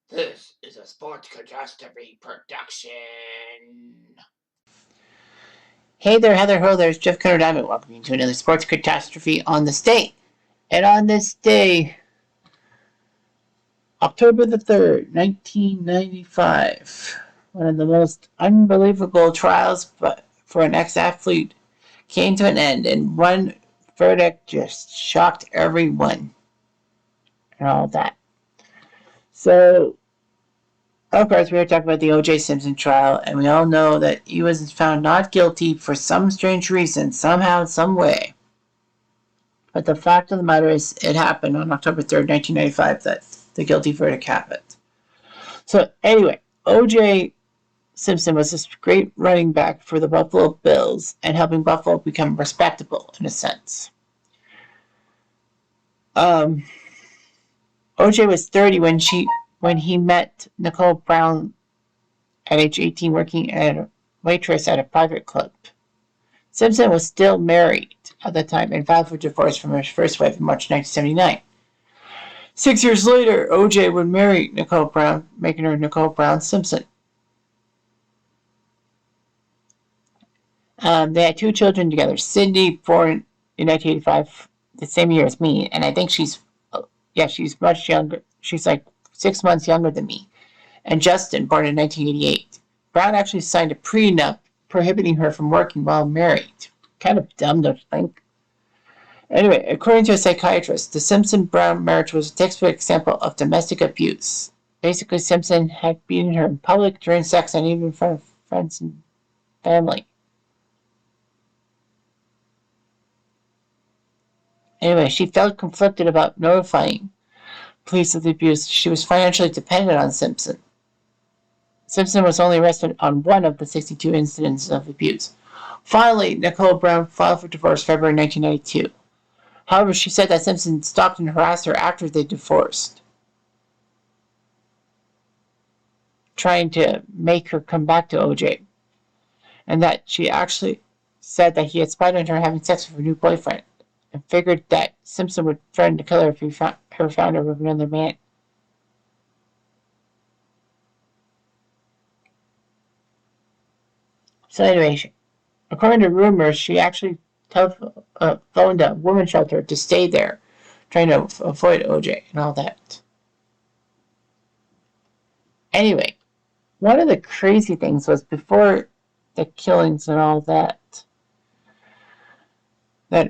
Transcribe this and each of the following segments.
This is a sports catastrophe production. Hey there, Heather Ho, there's Jeff Cutter Diamond. Welcome to another sports catastrophe on this day. And on this day, October the 3rd, 1995, one of the most unbelievable trials for an ex-athlete came to an end, and one verdict just shocked everyone and all that. So, of course, we were talking about the O.J. Simpson trial, and we all know that he was found not guilty for some strange reason, somehow, some way. But the fact of the matter is, it happened on October 3rd, 1995, that the guilty verdict happened. So, anyway, O.J. Simpson was this great running back for the Buffalo Bills and helping Buffalo become respectable, in a sense. O.J. was 30 when he met Nicole Brown at age 18, working as a waitress at a private club. Simpson was still married at the time and filed for divorce from his first wife in March 1979. 6 years later, O.J. would marry Nicole Brown, making her Nicole Brown Simpson. They had 2 children together. Cindy, born in 1985, the same year as me, and I think she's much younger. She's like 6 months younger than me. And Justin, born in 1988. Brown actually signed a prenup prohibiting her from working while married. Kind of dumb, don't you think? Anyway, according to a psychiatrist, the Simpson-Brown marriage was a textbook example of domestic abuse. Basically, Simpson had beaten her in public, during sex, and even in front of friends and family. Anyway, she felt conflicted about notifying police of the abuse. She was financially dependent on Simpson. Simpson was only arrested on one of the 62 incidents of abuse. Finally, Nicole Brown filed for divorce February 1992. However, she said that Simpson stalked and harassed her after they divorced, trying to make her come back to O.J., and that she actually said that he had spied on her having sex with her new boyfriend, and figured that Simpson would threaten to kill her if he found her with another man. So anyway, according to rumors, she actually phoned a women's shelter to stay there, trying to avoid O.J. and all that. Anyway, one of the crazy things was before the killings and all that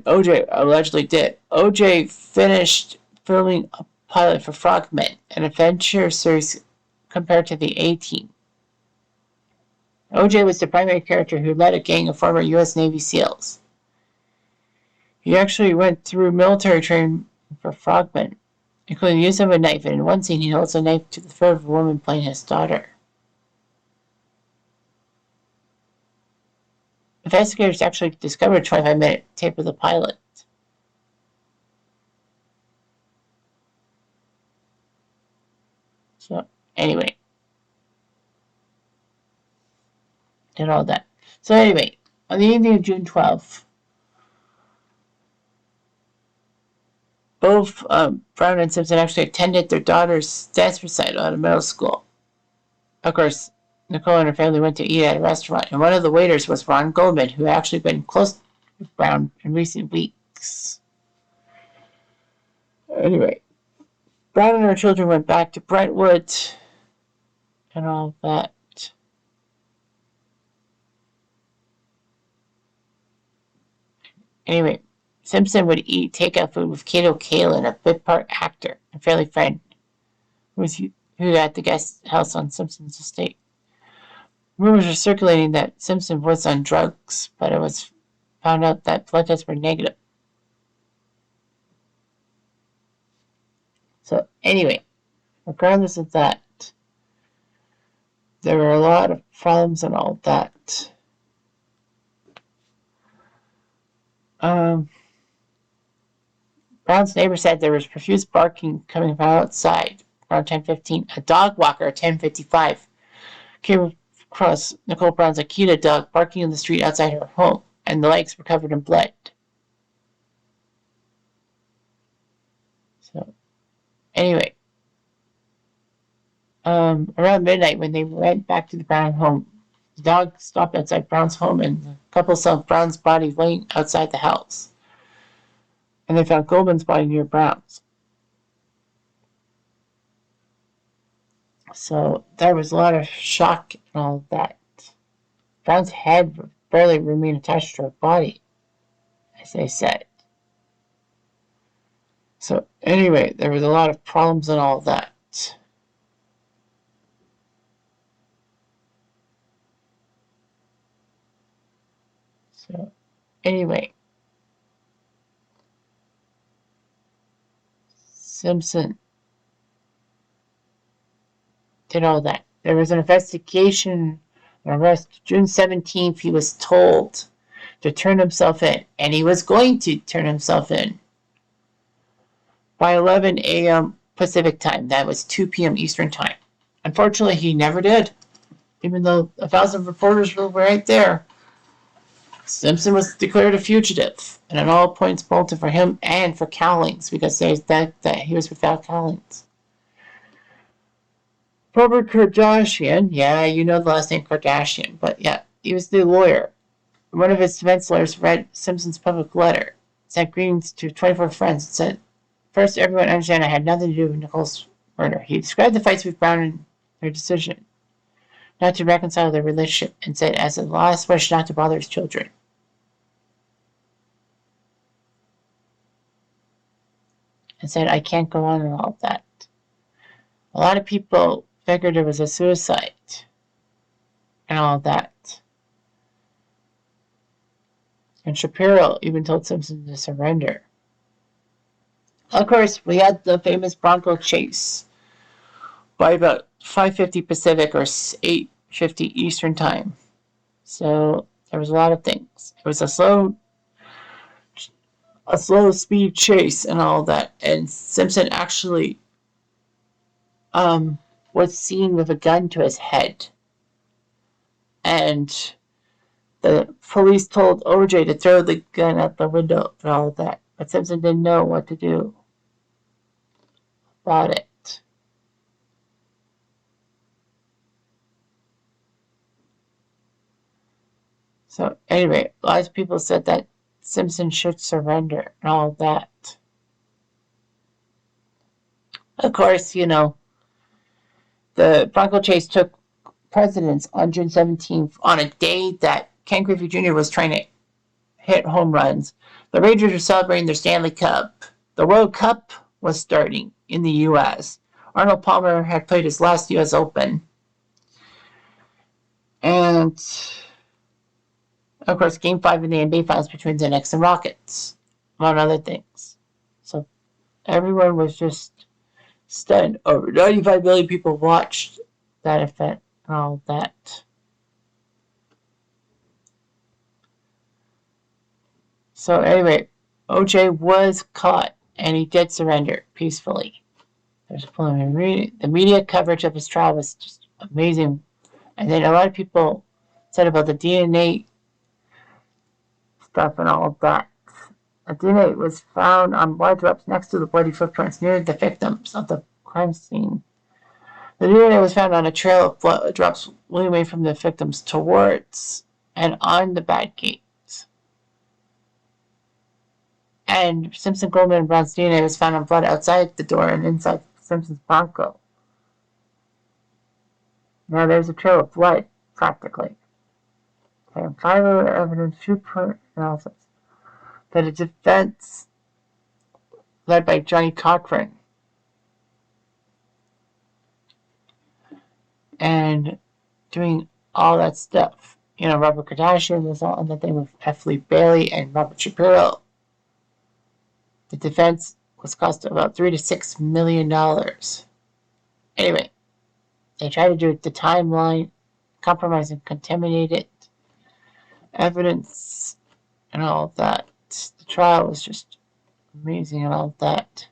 O.J. allegedly did. O.J. finished filming a pilot for Frogmen, an adventure series compared to the A-Team. O.J. was the primary character who led a gang of former U.S. Navy SEALs. He actually went through military training for Frogmen, including the use of a knife, and in one scene he holds a knife to the throat of a woman playing his daughter. Investigators actually discovered a 25-minute tape of the pilot. So, anyway. And all that. So, anyway, on the evening of June 12th, both Brown and Simpson actually attended their daughter's dance recital at a middle school. Of course, Nicole and her family went to eat at a restaurant, and one of the waiters was Ron Goldman, who had actually been close with Brown in recent weeks. Anyway, Brown and her children went back to Brentwood and all that. Anyway, Simpson would eat takeout food with Kato Kalin, a bit-part actor and family friend who at the guest house on Simpson's estate. Rumors were circulating that Simpson was on drugs, but it was found out that blood tests were negative. So anyway, regardless of that, there were a lot of problems and all that. Brown's neighbor said there was profuse barking coming from outside around 10:15. A dog walker at 10:55 came across Nicole Brown's Akita dog barking in the street outside her home, and the legs were covered in blood. So, anyway, Around midnight, when they went back to the Brown home, the dog stopped outside Brown's home, and the couple saw Brown's body laying outside the house. And they found Goldman's body near Brown's. So there was a lot of shock and all of that. Brown's head barely remained attached to her body, as they said. So anyway, there was a lot of problems and all of that. So anyway, Simpson did all that. There was an investigation, an arrest. June 17th, he was told to turn himself in, and he was going to turn himself in by 11 a.m. Pacific time. That was 2 p.m. Eastern time. Unfortunately, he never did, even though 1,000 reporters were right there. Simpson was declared a fugitive, and at all points bolted for him and for Cowlings, because that he was without Cowlings. Robert Kardashian, yeah, you know the last name Kardashian, but yeah, he was the lawyer. One of his defense lawyers read Simpson's public letter, sent greetings to 24 friends, and said, "First, everyone understand I had nothing to do with Nicole's murder." He described the fights with Brown and their decision not to reconcile their relationship, and said as a last wish not to bother his children. And said, "I can't go on and all of that." A lot of people figured it was a suicide and all of that. And Shapiro even told Simpson to surrender. Of course, we had the famous Bronco chase by about 5:50 Pacific or 8:50 Eastern time. So there was a lot of things. It was a slow speed chase and all that. And Simpson actually was seen with a gun to his head. And the police told OJ to throw the gun out the window and all of that. But Simpson didn't know what to do about it. So anyway, a lot of people said that Simpson should surrender and all of that. Of course, you know, the Bronco chase took precedence on June 17th on a day that Ken Griffey Jr. was trying to hit home runs. The Rangers were celebrating their Stanley Cup. The World Cup was starting in the U.S. Arnold Palmer had played his last U.S. Open. And, of course, Game 5 in the NBA Finals between the Knicks and Rockets, among other things. So everyone was just stunned. Over 95 million people watched that event and all that. So anyway, OJ was caught, and he did surrender peacefully. There's a preliminary. The media coverage of his trial was just amazing. And then a lot of people said about the DNA stuff and all of that. The DNA was found on blood drops next to the bloody footprints near the victims of the crime scene. The DNA was found on a trail of blood drops leading away from the victims towards and on the back gate. And Simpson, Goldman, and Brown's DNA was found on blood outside the door and inside Simpson's Bronco. Now there's a trail of blood, practically. Okay, final evidence, two-point analysis. That a defense led by Johnny Cochran and doing all that stuff. You know, Robert Kardashian was all on the thing with F. Lee Bailey and Robert Shapiro. The defense was cost about $3 to $6 million. Anyway, they tried to do the timeline, compromise and contaminated evidence, and all of that. The trial was just amazing and all of that.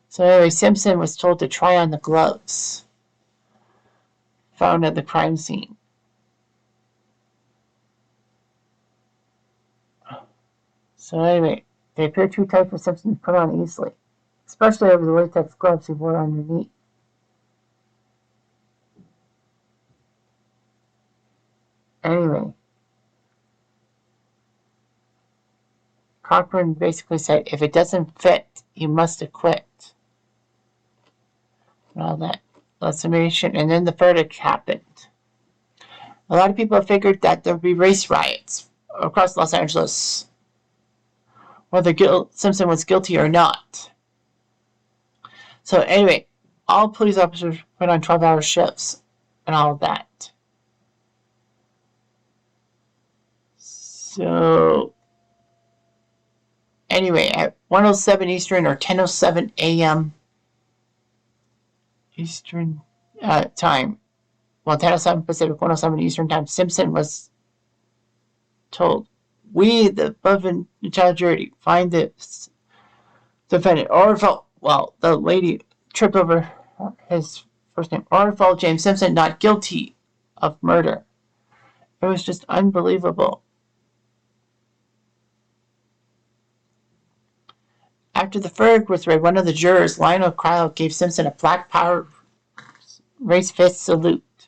So anyway, Simpson was told to try on the gloves found at the crime scene. So anyway, they appear too tight for Simpson to put on easily. especially over the latex gloves he wore underneath. Anyway, Cochran basically said, if it doesn't fit, you must acquit. And all that summation. And then the verdict happened. A lot of people figured that there would be race riots across Los Angeles, whether Simpson was guilty or not. So anyway, all police officers put on 12-hour shifts and all of that. So anyway, at 1:07 Eastern or 10:07 a.m. Eastern time, well, 10:07 Pacific, 1:07 Eastern time, Simpson was told, we, the above and child jury, find the defendant, the lady tripped over his first name, Orfel James Simpson, not guilty of murder. It was just unbelievable. After the verdict was read, one of the jurors, Lionel Cryle, gave Simpson a Black Power race fist salute,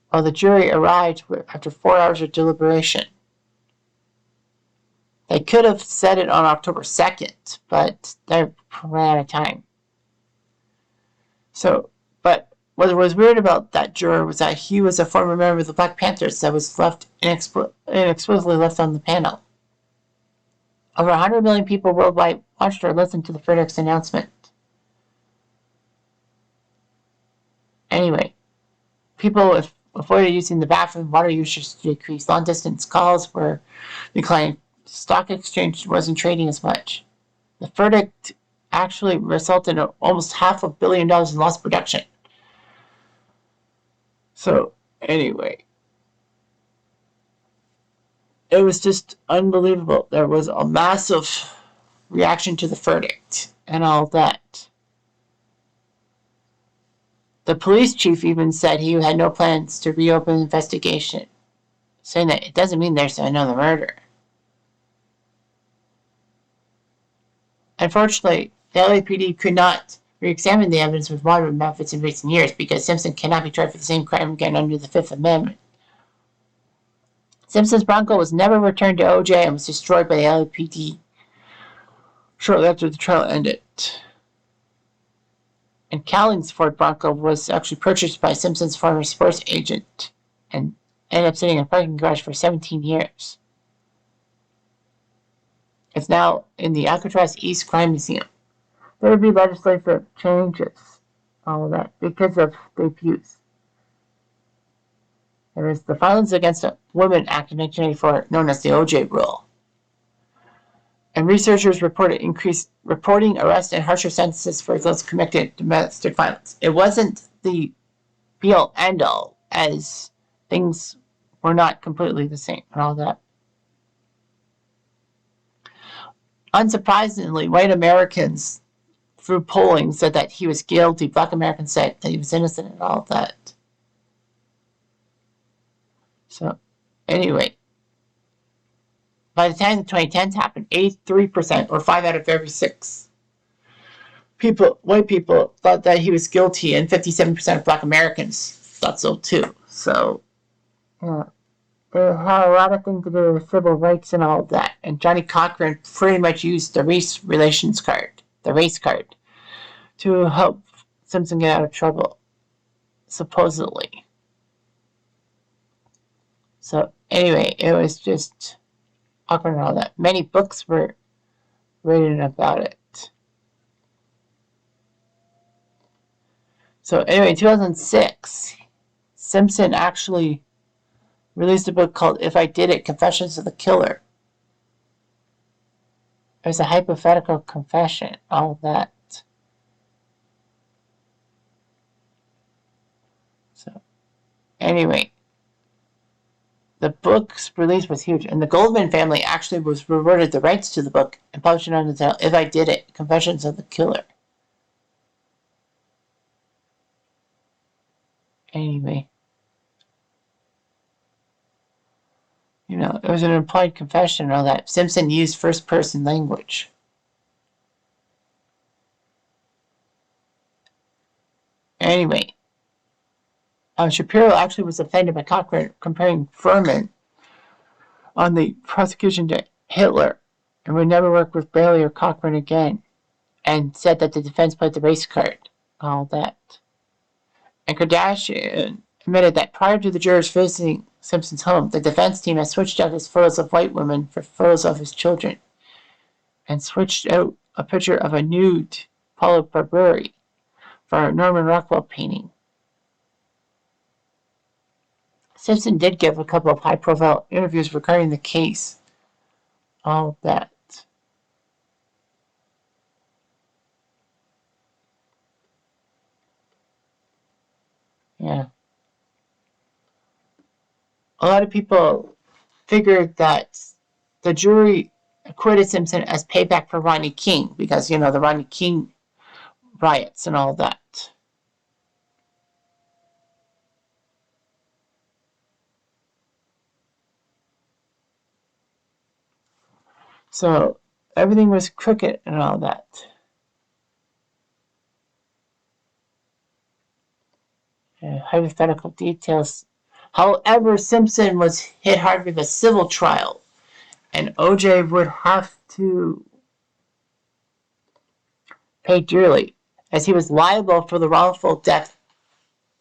while the jury arrived after 4 hours of deliberation. They could have said it on October 2nd, but they ran out of time. So, but what was weird about that juror was that he was a former member of the Black Panthers that was left inexplicably left on the panel. Over 100 million people worldwide watched or listened to the verdict's announcement. Anyway, people avoided using the bathroom, water usage decreased, long-distance calls were declining, stock exchange wasn't trading as much. The verdict actually resulted in almost $500 million in lost production. So, anyway, it was just unbelievable. There was a massive reaction to the verdict and all that. The police chief even said he had no plans to reopen the investigation, saying that it doesn't mean there's another murder. Unfortunately, the LAPD could not re-examine the evidence with modern methods in recent years because Simpson cannot be tried for the same crime again under the Fifth Amendment. Simpson's Bronco was never returned to OJ and was destroyed by the LAPD shortly after the trial ended. And Cowling's Ford Bronco was actually purchased by Simpson's former sports agent and ended up sitting in a parking garage for 17 years. It's now in the Alcatraz East Crime Museum. There would be legislative changes, all of that, because of the abuse. There is the Violence Against Women Act of 1984, known as the OJ Rule. And researchers reported increased reporting, arrest, and harsher sentences for those committed domestic violence. It wasn't the be-all, end-all, as things were not completely the same and all that. Unsurprisingly, white Americans, through polling, said that he was guilty. Black Americans said that he was innocent and all of that. So, anyway, by the time the 2010s happened, 83%, or 5 out of every 6 people, white people, thought that he was guilty, and 57% of Black Americans thought so too. So, yeah, they had a lot of things to do with civil rights and all of that. And Johnny Cochran pretty much used the race relations card, the race card, to help Simpson get out of trouble, supposedly. So, anyway, it was just awkward and all that. Many books were written about it. So, anyway, in 2006, Simpson actually released a book called If I Did It, Confessions of the Killer. It was a hypothetical confession, all of that. So, anyway, the book's release was huge, and the Goldman family actually was rewarded the rights to the book and published it under the title If I Did It, Confessions of the Killer. Anyway, you know, it was an implied confession and all that. Simpson used first-person language. Anyway, Shapiro actually was offended by Cochran comparing Furman on the prosecution to Hitler and would never work with Bailey or Cochran again, and said that the defense played the race card, all that. And Kardashian admitted that prior to the jurors visiting Simpson's home, the defense team had switched out his photos of white women for photos of his children, and switched out a picture of a nude Paula Barberi for a Norman Rockwell painting. Simpson did give a couple of high-profile interviews regarding the case. All that. Yeah. A lot of people figured that the jury acquitted Simpson as payback for Rodney King because, the Rodney King riots and all that. So everything was crooked and all that. Hypothetical details. However, Simpson was hit hard with a civil trial, and OJ would have to pay dearly, as he was liable for the wrongful death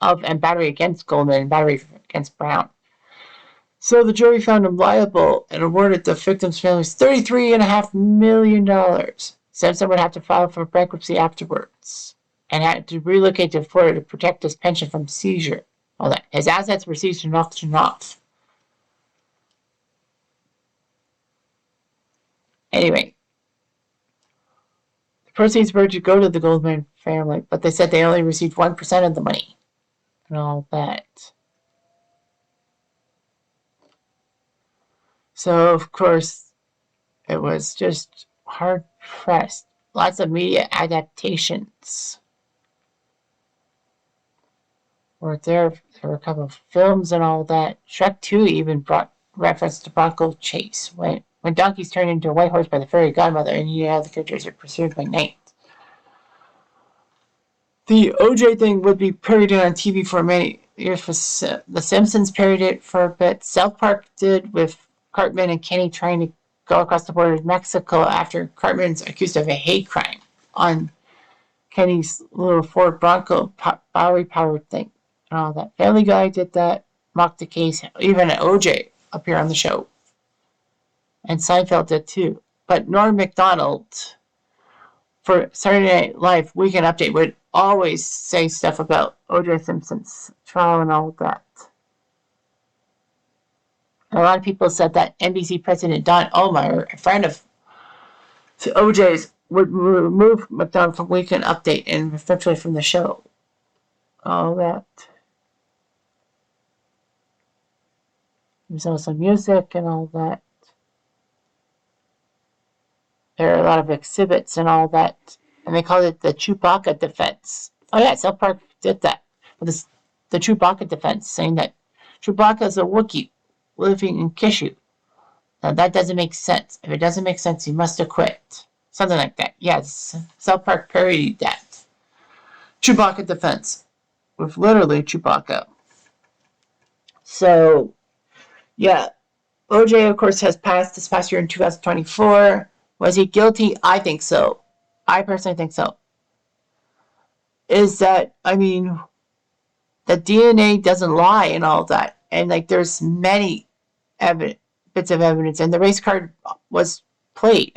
of and battery against Goldman and battery against Brown. So the jury found him liable and awarded the victims' families $33.5 million. Simpson would have to file for bankruptcy afterwards and had to relocate to Florida to protect his pension from seizure. All that. His assets were seized and auctioned off. Anyway, the proceeds were to go to the Goldman family, but they said they only received 1% of the money and all that. So, of course, it was just hard pressed. Lots of media adaptations were there. There were a couple of films and all that. Shrek 2 even brought reference to Bronco Chase. When donkeys turn into a white horse by the fairy godmother and the characters are pursued by night. The OJ thing would be parodied on TV for many years. The Simpsons parodied it for a bit. South Park did with Cartman and Kenny trying to go across the border to Mexico after Cartman's accused of a hate crime on Kenny's little Ford Bronco battery-powered thing and all that. Family Guy did that, mocked the case. Even OJ appeared on the show. And Seinfeld did too. But Norm Macdonald, for Saturday Night Live Weekend Update, would always say stuff about O.J. Simpson's trial and all of that. And a lot of people said that NBC President Don Ohlmeyer, a friend of O.J.'s, would remove McDonald from Weekend Update and eventually from the show. All that. There's also music and all that. There are a lot of exhibits and all that. And they called it the Chewbacca defense. Oh yeah, South Park did that. With the Chewbacca defense, saying that Chewbacca is a Wookiee living in Kishu. Now that doesn't make sense. If it doesn't make sense, he must have quit. Something like that. Yes, South Park parodied that. Chewbacca defense. With literally Chewbacca. So, yeah. OJ, of course, has passed this past year in 2024. Was he guilty? I think so. I personally think so. Is that, the DNA doesn't lie and all that. And, there's many bits of evidence. And the race card was played.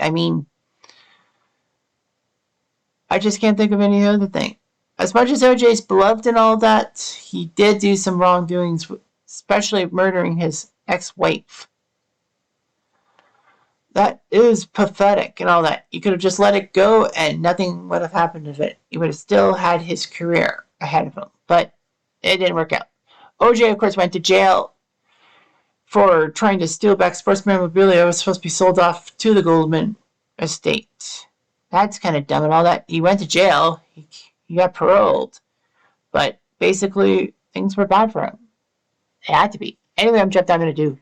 I just can't think of any other thing. As much as OJ's beloved and all that, he did do some wrongdoings, especially murdering his ex-wife. That is pathetic and all that. You could have just let it go and nothing would have happened to it. He would have still had his career ahead of him. But it didn't work out. OJ, of course, went to jail for trying to steal back sports memorabilia that was supposed to be sold off to the Goldman estate. That's kind of dumb and all that. He went to jail. He got paroled. But basically, things were bad for him. It had to be. Anyway, I'm Jeff. I'm going to do